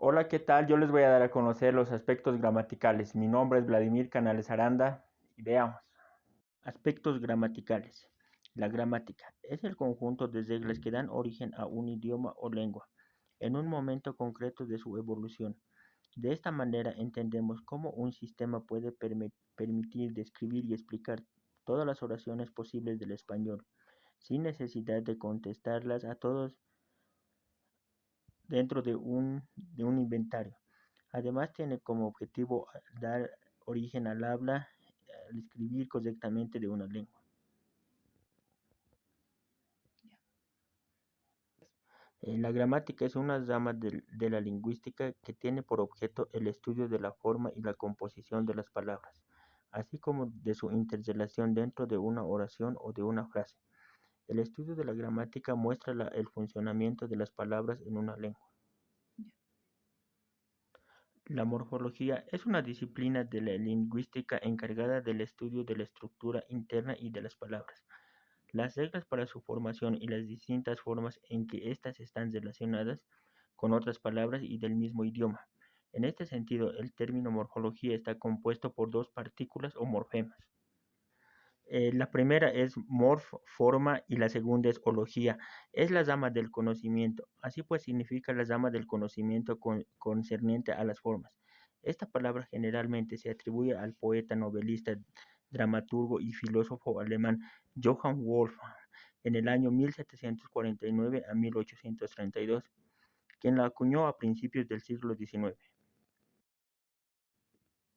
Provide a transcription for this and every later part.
Hola, ¿qué tal? Yo les voy a dar a conocer los aspectos gramaticales. Mi nombre es Vladimir Canales Aranda y veamos. Aspectos gramaticales. La gramática es el conjunto de reglas que dan origen a un idioma o lengua en un momento concreto de su evolución. De esta manera entendemos cómo un sistema puede permitir describir y explicar todas las oraciones posibles del español, sin necesidad de contestarlas a todos dentro de un inventario. Además, tiene como objetivo dar origen al habla, al escribir correctamente de una lengua. La gramática es una rama de la lingüística que tiene por objeto el estudio de la forma y la composición de las palabras, así como de su interrelación dentro de una oración o de una frase. El estudio de la gramática muestra el funcionamiento de las palabras en una lengua. La morfología es una disciplina de la lingüística encargada del estudio de la estructura interna y de las palabras, las reglas para su formación y las distintas formas en que éstas están relacionadas con otras palabras y del mismo idioma. En este sentido, el término morfología está compuesto por dos partículas o morfemas. La primera es morf, forma, y la segunda es ología. Es la rama del conocimiento. Así pues significa la rama del conocimiento concerniente a las formas. Esta palabra generalmente se atribuye al poeta, novelista, dramaturgo y filósofo alemán Johann Wolfgang en el año 1749 a 1832, quien la acuñó a principios del siglo XIX.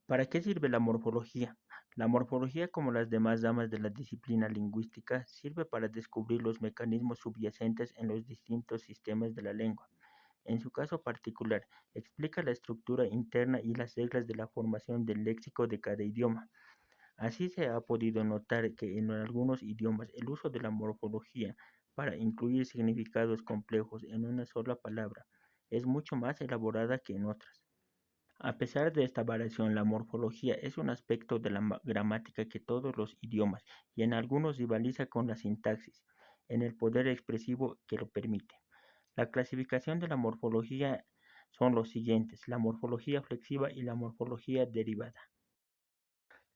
¿Para qué sirve la morfología? La morfología, como las demás ramas de la disciplina lingüística, sirve para descubrir los mecanismos subyacentes en los distintos sistemas de la lengua. En su caso particular, explica la estructura interna y las reglas de la formación del léxico de cada idioma. Así se ha podido notar que en algunos idiomas el uso de la morfología para incluir significados complejos en una sola palabra es mucho más elaborada que en otras. A pesar de esta variación, la morfología es un aspecto de la gramática que todos los idiomas, y en algunos rivaliza con la sintaxis, en el poder expresivo que lo permite. La clasificación de la morfología son los siguientes: la morfología flexiva y la morfología derivada.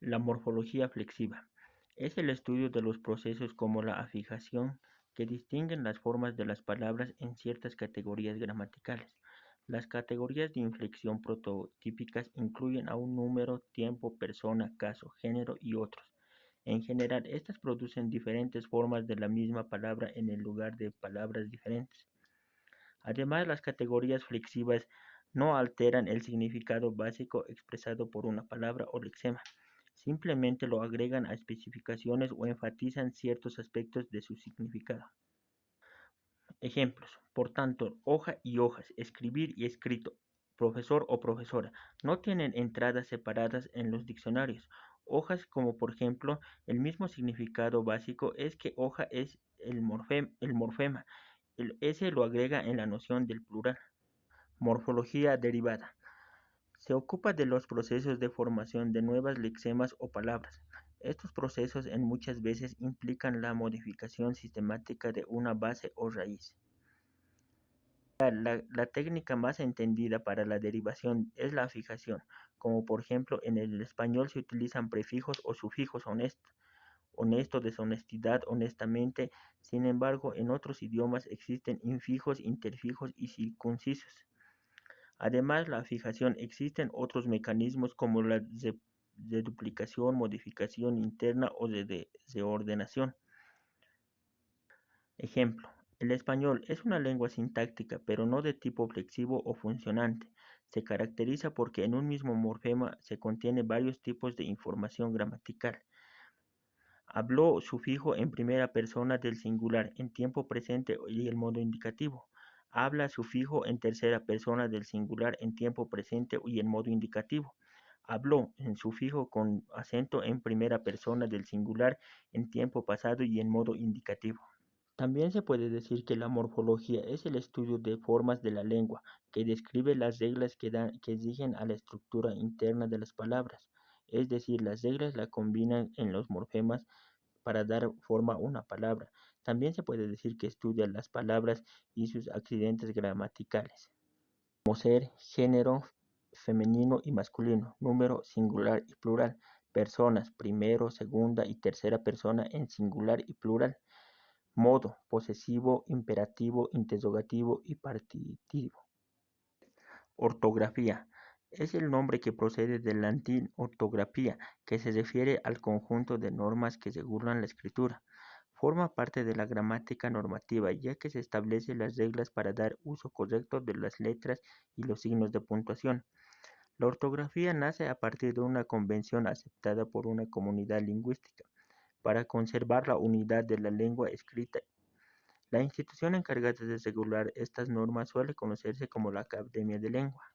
La morfología flexiva es el estudio de los procesos como la afijación que distinguen las formas de las palabras en ciertas categorías gramaticales. Las categorías de inflexión prototípicas incluyen a un número, tiempo, persona, caso, género y otros. En general, estas producen diferentes formas de la misma palabra en el lugar de palabras diferentes. Además, las categorías flexivas no alteran el significado básico expresado por una palabra o lexema, simplemente lo agregan a especificaciones o enfatizan ciertos aspectos de su significado. Ejemplos: por tanto, hoja y hojas, escribir y escrito, profesor o profesora, no tienen entradas separadas en los diccionarios. Hojas, como por ejemplo, el mismo significado básico es que hoja es el morfema, el S lo agrega en la noción del plural. Morfología derivada. Se ocupa de los procesos de formación de nuevas lexemas o palabras. Estos procesos en muchas veces implican la modificación sistemática de una base o raíz. La técnica más entendida para la derivación es la fijación, como por ejemplo en el español se utilizan prefijos o sufijos honesto, deshonestidad, honestamente. Sin embargo, en otros idiomas existen infijos, interfijos y circuncisos. Además, la fijación existen otros mecanismos como la reduplicación, modificación interna o de reordenación. Ejemplo: el español es una lengua sintáctica, pero no de tipo flexivo o funcionante. Se caracteriza porque en un mismo morfema se contiene varios tipos de información gramatical. Habló sufijo en primera persona del singular en tiempo presente y el modo indicativo. Habla sufijo en tercera persona del singular en tiempo presente y en modo indicativo. Habló en sufijo con acento en primera persona del singular en tiempo pasado y en modo indicativo. También se puede decir que la morfología es el estudio de formas de la lengua, que describe las reglas que rigen a la estructura interna de las palabras, es decir, las reglas la combinan en los morfemas para dar forma a una palabra. También se puede decir que estudia las palabras y sus accidentes gramaticales. como ser, género, femenino y masculino, número singular y plural, personas, primero, segunda y tercera persona en singular y plural, modo, posesivo, imperativo, interrogativo y partitivo. Ortografía. Es el nombre que procede del latín ortografía, que se refiere al conjunto de normas que regulan la escritura. Forma parte de la gramática normativa, ya que se establecen las reglas para dar uso correcto de las letras y los signos de puntuación. La ortografía nace a partir de una convención aceptada por una comunidad lingüística para conservar la unidad de la lengua escrita. La institución encargada de regular estas normas suele conocerse como la Academia de Lengua.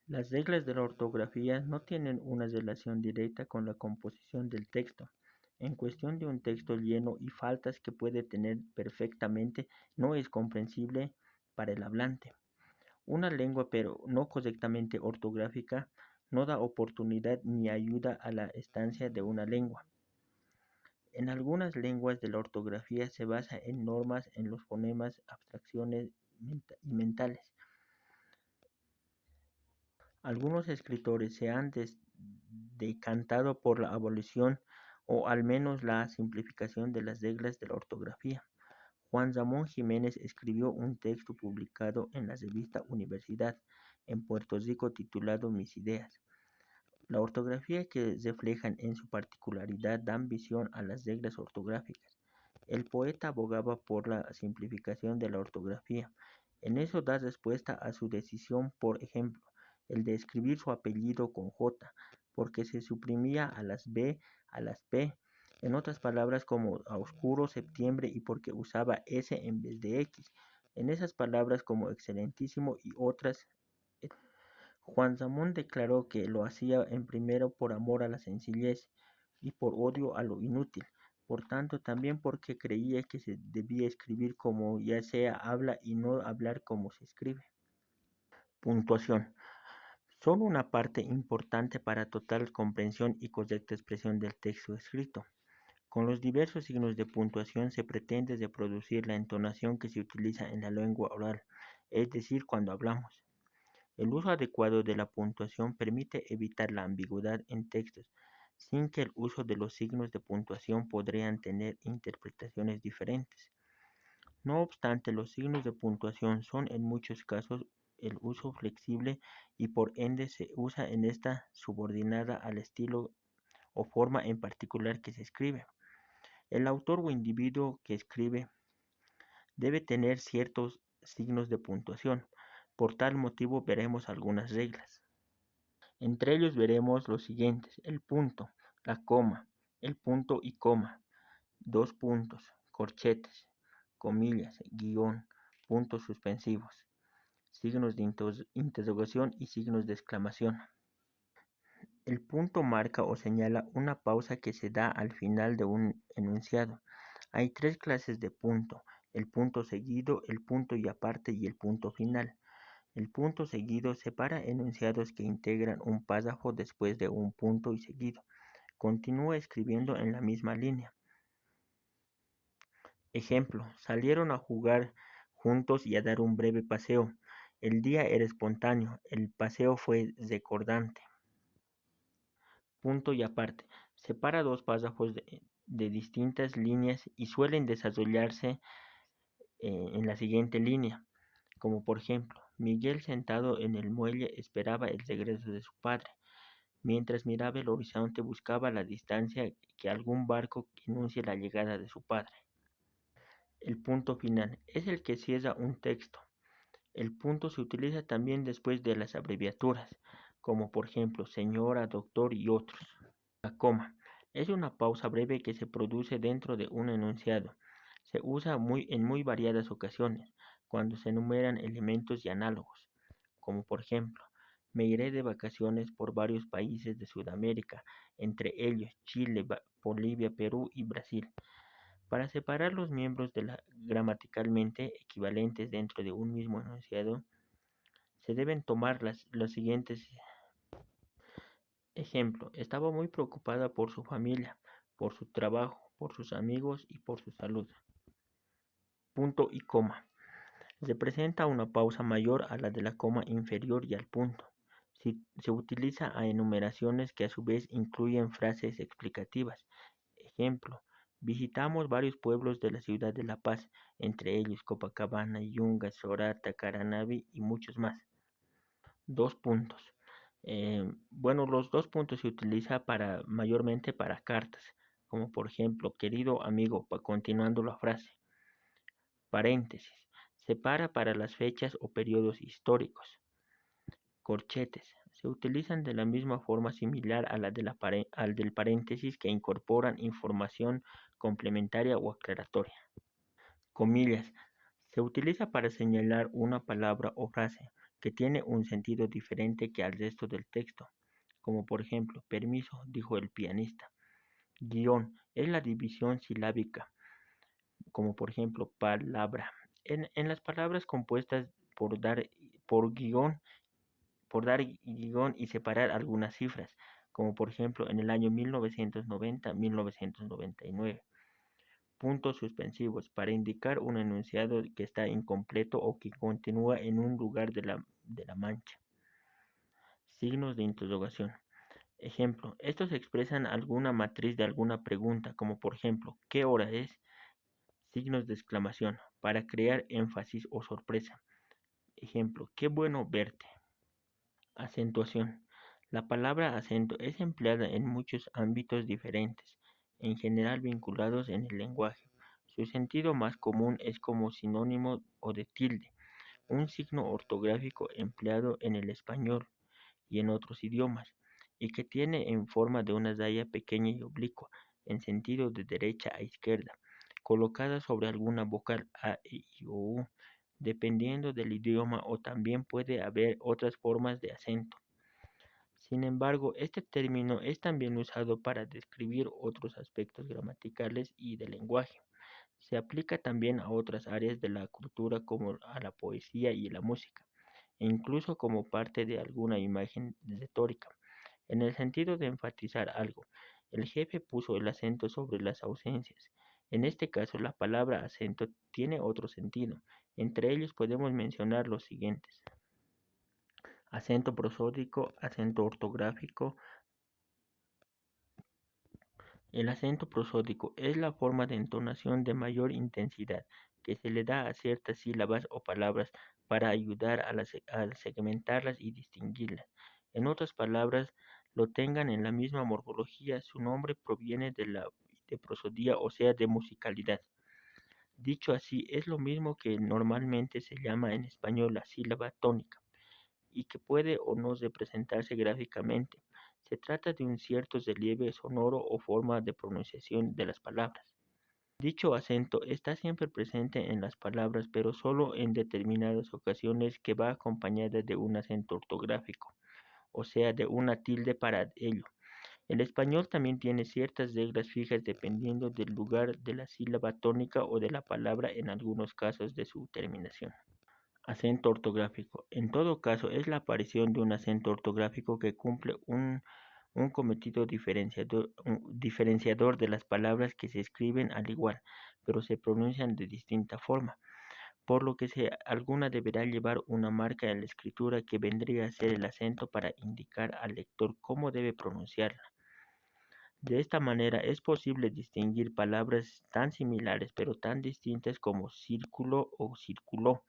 Las reglas de la ortografía no tienen una relación directa con la composición del texto. En cuestión de un texto lleno y faltas que puede tener perfectamente, no es comprensible para el hablante. Una lengua pero no correctamente ortográfica no da oportunidad ni ayuda a la estancia de una lengua. En algunas lenguas de la ortografía se basa en normas en los fonemas, abstracciones y mentales. Algunos escritores se han decantado por la abolición o al menos la simplificación de las reglas de la ortografía. Juan Ramón Jiménez escribió un texto publicado en la revista Universidad en Puerto Rico titulado Mis ideas. La ortografía que reflejan en su particularidad dan visión a las reglas ortográficas. El poeta abogaba por la simplificación de la ortografía. En eso da respuesta a su decisión, por ejemplo, el de escribir su apellido con J, porque se suprimía a las B, a las P, en otras palabras como a oscuro septiembre y porque usaba S en vez de X, en esas palabras como excelentísimo y otras. Juan Ramón declaró que lo hacía en primero por amor a la sencillez y por odio a lo inútil, por tanto también porque creía que se debía escribir como ya sea habla y no hablar como se escribe. Puntuación. Son una parte importante para total comprensión y correcta expresión del texto escrito. Con los diversos signos de puntuación se pretende reproducir la entonación que se utiliza en la lengua oral, es decir, cuando hablamos. El uso adecuado de la puntuación permite evitar la ambigüedad en textos, sin que el uso de los signos de puntuación podrían tener interpretaciones diferentes. No obstante, los signos de puntuación son en muchos casos el uso flexible y por ende se usa en esta subordinada al estilo o forma en particular que se escribe. El autor o individuo que escribe debe tener ciertos signos de puntuación. Por tal motivo veremos algunas reglas. Entre ellos veremos los siguientes: el punto, la coma, el punto y coma, dos puntos, corchetes, comillas, guión, puntos suspensivos, signos de interrogación y signos de exclamación. El punto marca o señala una pausa que se da al final de un enunciado. Hay tres clases de punto: el punto seguido, el punto y aparte y el punto final. El punto seguido separa enunciados que integran un párrafo después de un punto y seguido. Continúa escribiendo en la misma línea. Ejemplo: salieron a jugar juntos y a dar un breve paseo. El día era espontáneo, el paseo fue recordante. Punto y aparte. Separa dos párrafos de distintas líneas y suelen desarrollarse en la siguiente línea, como por ejemplo: Miguel sentado en el muelle esperaba el regreso de su padre. Mientras miraba el horizonte buscaba la distancia que algún barco anuncie la llegada de su padre. El punto final es el que cierra un texto. El punto se utiliza también después de las abreviaturas, como por ejemplo señora, doctor y otros. La coma es una pausa breve que se produce dentro de un enunciado. Se usa en muy variadas ocasiones, cuando se enumeran elementos y análogos, como por ejemplo: me iré de vacaciones por varios países de Sudamérica, entre ellos Chile, Bolivia, Perú y Brasil. Para separar los miembros de la gramaticalmente equivalentes dentro de un mismo enunciado, se deben tomar los siguientes. Ejemplo: estaba muy preocupada por su familia, por su trabajo, por sus amigos y por su salud. Punto y coma. Se presenta una pausa mayor a la de la coma inferior y al punto. Se utiliza a enumeraciones que a su vez incluyen frases explicativas. Ejemplo: visitamos varios pueblos de la ciudad de La Paz, entre ellos Copacabana, Yungas, Sorata, Caranavi y muchos más. Dos puntos. Bueno, los dos puntos se utiliza mayormente para cartas, como por ejemplo, querido amigo, continuando la frase. Paréntesis. Separa para las fechas o periodos históricos. Corchetes. Se utilizan de la misma forma similar a la de al del paréntesis, que incorporan información complementaria o aclaratoria. Comillas. Se utiliza para señalar una palabra o frase que tiene un sentido diferente que al resto del texto, como por ejemplo, permiso, dijo el pianista. Guión es la división silábica, como por ejemplo, palabra. En las palabras compuestas por dar, por guión, por dar guión y separar algunas cifras, como por ejemplo en el año 1990-1999. Puntos suspensivos para indicar un enunciado que está incompleto o que continúa en un lugar de la mancha. Signos de interrogación. Ejemplo: estos expresan alguna matriz de alguna pregunta, como por ejemplo, ¿qué hora es? Signos de exclamación para crear énfasis o sorpresa. Ejemplo: qué bueno verte. Acentuación. La palabra acento es empleada en muchos ámbitos diferentes, en general vinculados en el lenguaje. Su sentido más común es como sinónimo o de tilde, un signo ortográfico empleado en el español y en otros idiomas, y que tiene en forma de una raya pequeña y oblicua, en sentido de derecha a izquierda, colocada sobre alguna vocal a, e, i o u, dependiendo del idioma, o también puede haber otras formas de acento. Sin embargo, este término es también usado para describir otros aspectos gramaticales y del lenguaje. Se aplica también a otras áreas de la cultura como a la poesía y la música, e incluso como parte de alguna imagen retórica. En el sentido de enfatizar algo, el jefe puso el acento sobre las ausencias. En este caso, la palabra acento tiene otro sentido. Entre ellos podemos mencionar los siguientes: acento prosódico, acento ortográfico. El acento prosódico es la forma de entonación de mayor intensidad que se le da a ciertas sílabas o palabras para ayudar a segmentarlas y distinguirlas. En otras palabras, lo tengan en la misma morfología, su nombre proviene de prosodía, o sea, de musicalidad. Dicho así, es lo mismo que normalmente se llama en español la sílaba tónica, y que puede o no representarse gráficamente. Se trata de un cierto relieve sonoro o forma de pronunciación de las palabras. Dicho acento está siempre presente en las palabras, pero solo en determinadas ocasiones, que va acompañada de un acento ortográfico, o sea, de una tilde para ello. El español también tiene ciertas reglas fijas dependiendo del lugar de la sílaba tónica o de la palabra, en algunos casos de su terminación. Acento ortográfico. En todo caso, es la aparición de un acento ortográfico que cumple un cometido diferenciador de las palabras que se escriben al igual, pero se pronuncian de distinta forma, por lo que alguna deberá llevar una marca en la escritura que vendría a ser el acento para indicar al lector cómo debe pronunciarla. De esta manera es posible distinguir palabras tan similares pero tan distintas como círculo o círculo,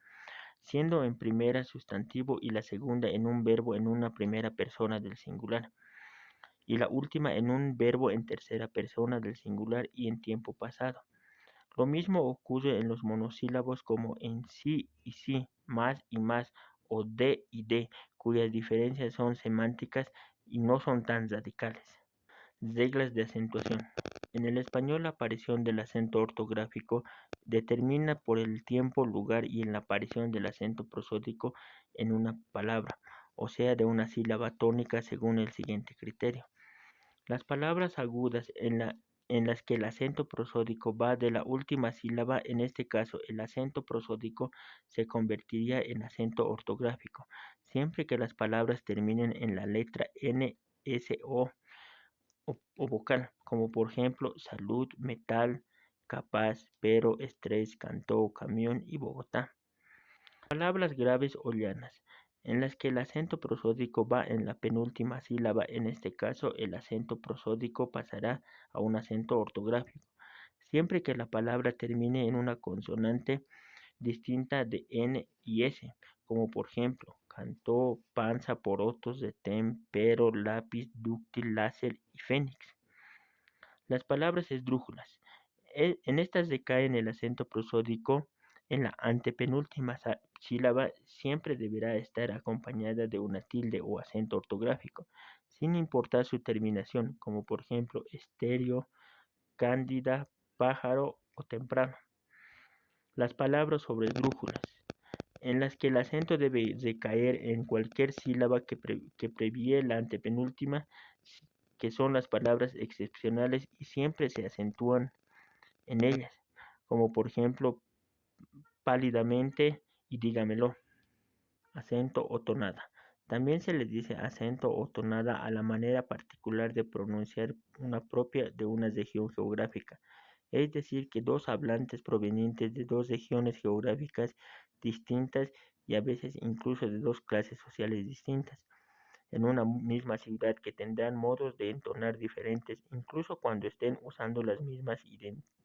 siendo en primera sustantivo y la segunda en un verbo en una primera persona del singular, y la última en un verbo en tercera persona del singular y en tiempo pasado. Lo mismo ocurre en los monosílabos, como en sí, más y más, o de y de, cuyas diferencias son semánticas y no son tan radicales. Reglas de acentuación. En el español, la aparición del acento ortográfico determina por el tiempo, lugar y en la aparición del acento prosódico en una palabra, o sea, de una sílaba tónica, según el siguiente criterio. Las palabras agudas en las que el acento prosódico va de la última sílaba, en este caso el acento prosódico se convertiría en acento ortográfico, siempre que las palabras terminen en la letra N, S o vocal, como por ejemplo salud, metal, capaz, pero, estrés, cantó, camión y Bogotá. Palabras graves o llanas, en las que el acento prosódico va en la penúltima sílaba, en este caso el acento prosódico pasará a un acento ortográfico, siempre que la palabra termine en una consonante distinta de N y S, como por ejemplo cantó, panza, porotos, detén, pero, lápiz, dúctil, láser y fénix. Las palabras esdrújulas. En estas decaen el acento prosódico en la antepenúltima sílaba, siempre deberá estar acompañada de una tilde o acento ortográfico, sin importar su terminación, como por ejemplo estéreo, cándida, pájaro o temprano. Las palabras sobre esdrújulas, en las que el acento debe recaer en cualquier sílaba que previe la antepenúltima, que son las palabras excepcionales y siempre se acentúan en ellas, como por ejemplo pálidamente y dígamelo. Acento o tonada. También se le dice acento o tonada a la manera particular de pronunciar una propia de una región geográfica, es decir, que dos hablantes provenientes de dos regiones geográficas distintas y a veces incluso de dos clases sociales distintas, en una misma ciudad, que tendrán modos de entonar diferentes incluso cuando estén usando las mismas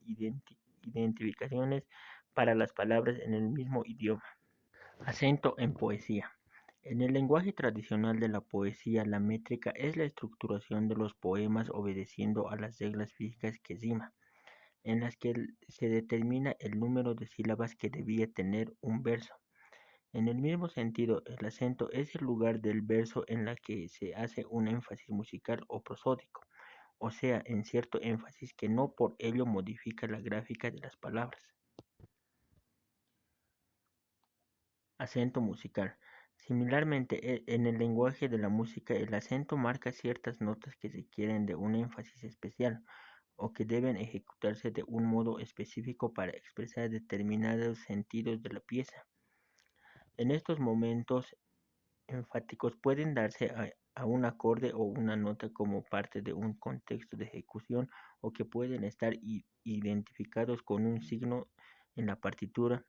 identificaciones para las palabras en el mismo idioma. Acento en poesía. En el lenguaje tradicional de la poesía, la métrica es la estructuración de los poemas obedeciendo a las reglas físicas que rima, en las que se determina el número de sílabas que debía tener un verso. En el mismo sentido, el acento es el lugar del verso en la que se hace un énfasis musical o prosódico, o sea, en cierto énfasis que no por ello modifica la gráfica de las palabras. Acento musical. Similarmente, en el lenguaje de la música, el acento marca ciertas notas que requieren de un énfasis especial o que deben ejecutarse de un modo específico para expresar determinados sentidos de la pieza. En estos momentos enfáticos pueden darse a un acorde o una nota como parte de un contexto de ejecución, o que pueden estar identificados con un signo en la partitura.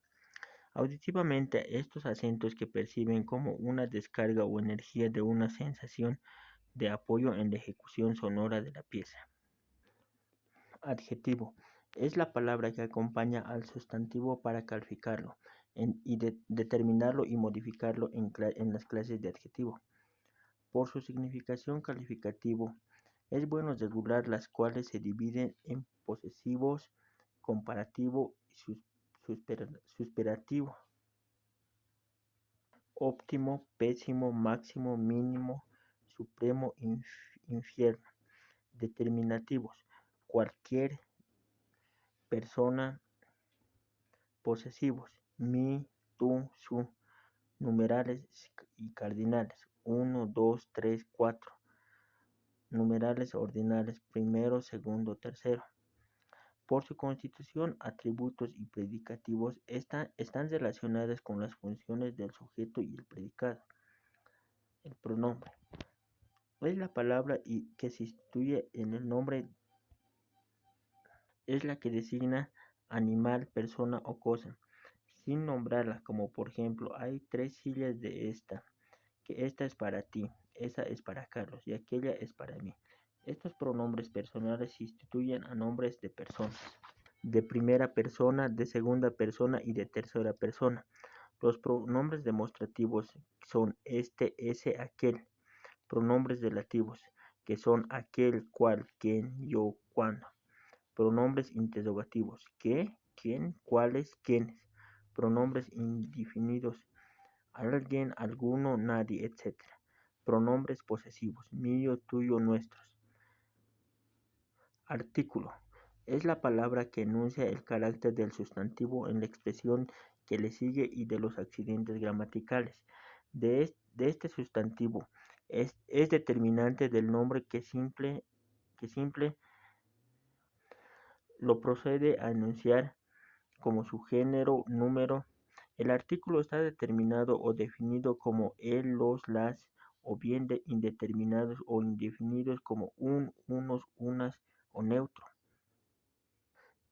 Auditivamente, estos acentos que perciben como una descarga o energía de una sensación de apoyo en la ejecución sonora de la pieza. Adjetivo. Es la palabra que acompaña al sustantivo para calificarlo y determinarlo y modificarlo en las clases de adjetivo. Por su significación calificativo, es bueno regular las cuales se dividen en posesivos, comparativo y superativo. Óptimo, pésimo, máximo, mínimo, supremo, infierno. Determinativos. Cualquier persona. Posesivos. Mi, tú, su. Numerales y cardinales. 1, 2, 3, 4. Numerales ordinales. Primero, segundo, tercero. Por su constitución, atributos y predicativos están relacionados con las funciones del sujeto y el predicado. El pronombre es la palabra que se instituye en el nombre, es la que designa animal, persona o cosa, sin nombrarla, como por ejemplo, hay 3 sillas de esta, que esta es para ti, esa es para Carlos y aquella es para mí. Estos pronombres personales se instituyen a nombres de personas, de primera persona, de segunda persona y de tercera persona. Los pronombres demostrativos son este, ese, aquel. Pronombres relativos, que son aquel, cual, quién, yo, cuándo. Pronombres interrogativos, qué, quién, cuáles, quiénes. Pronombres indefinidos, alguien, alguno, nadie, etc. Pronombres posesivos, mío, tuyo, nuestros. Artículo. Es la palabra que enuncia el carácter del sustantivo en la expresión que le sigue y de los accidentes gramaticales de este sustantivo. Es determinante del nombre que simple lo procede a enunciar como su género, número. El artículo está determinado o definido como el, los, las, o bien indeterminados o indefinidos como un, unos, unas o neutro.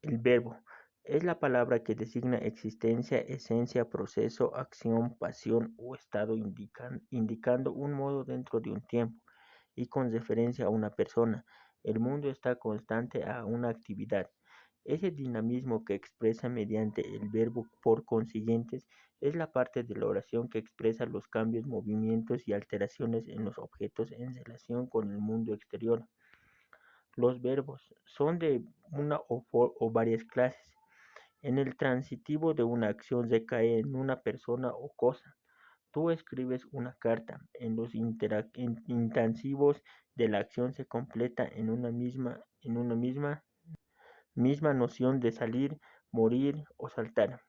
El verbo Es la palabra que designa existencia, esencia, proceso, acción, pasión o estado indicando un modo dentro de un tiempo y con referencia a una persona. El mundo está constante a una actividad. Ese dinamismo que expresa mediante el verbo por consiguientes es la parte de la oración que expresa los cambios, movimientos y alteraciones en los objetos en relación con el mundo exterior. Los verbos son de una o varias clases. En el transitivo de una acción recae en una persona o cosa. Tú escribes una carta. En los intensivos de la acción se completa en una misma noción de salir, morir o saltar.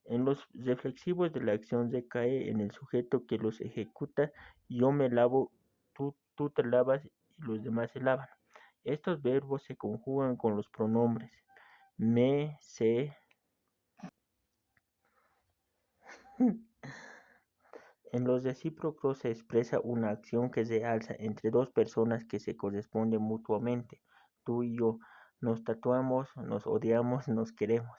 En los reflexivos de la acción recae en el sujeto que los ejecuta. Yo me lavo, tú te lavas y los demás se lavan. Estos verbos se conjugan con los pronombres me, se. En los recíprocos se expresa una acción que se alza entre dos personas que se corresponden mutuamente. Tú y yo nos tatuamos, nos odiamos, nos queremos.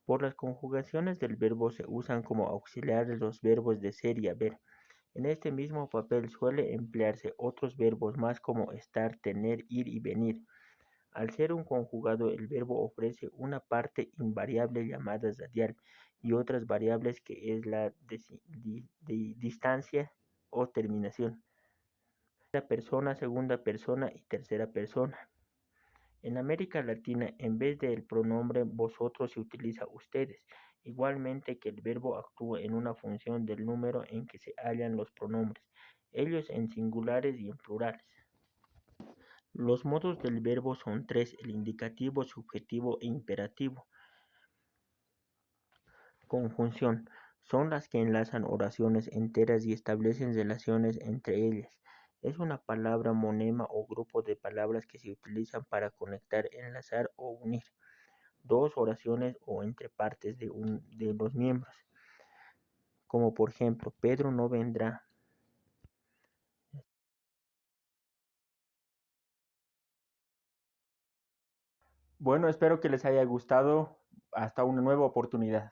Por las conjugaciones del verbo se usan como auxiliares los verbos de ser y haber. En este mismo papel suele emplearse otros verbos más como estar, tener, ir y venir. Al ser un conjugado, el verbo ofrece una parte invariable llamada radial y otras variables que es la distancia o terminación. Primera persona, segunda persona y tercera persona. En América Latina, en vez del pronombre vosotros se utiliza ustedes, igualmente que el verbo actúa en una función del número en que se hallan los pronombres, ellos en singulares y en plurales. Los modos del verbo son tres: el indicativo, subjetivo e imperativo. Conjunción: son las que enlazan oraciones enteras y establecen relaciones entre ellas. Es una palabra monema o grupo de palabras que se utilizan para conectar, enlazar o unir dos oraciones o entre partes de los miembros. Como por ejemplo, Pedro no vendrá. Bueno, espero que les haya gustado. Hasta una nueva oportunidad.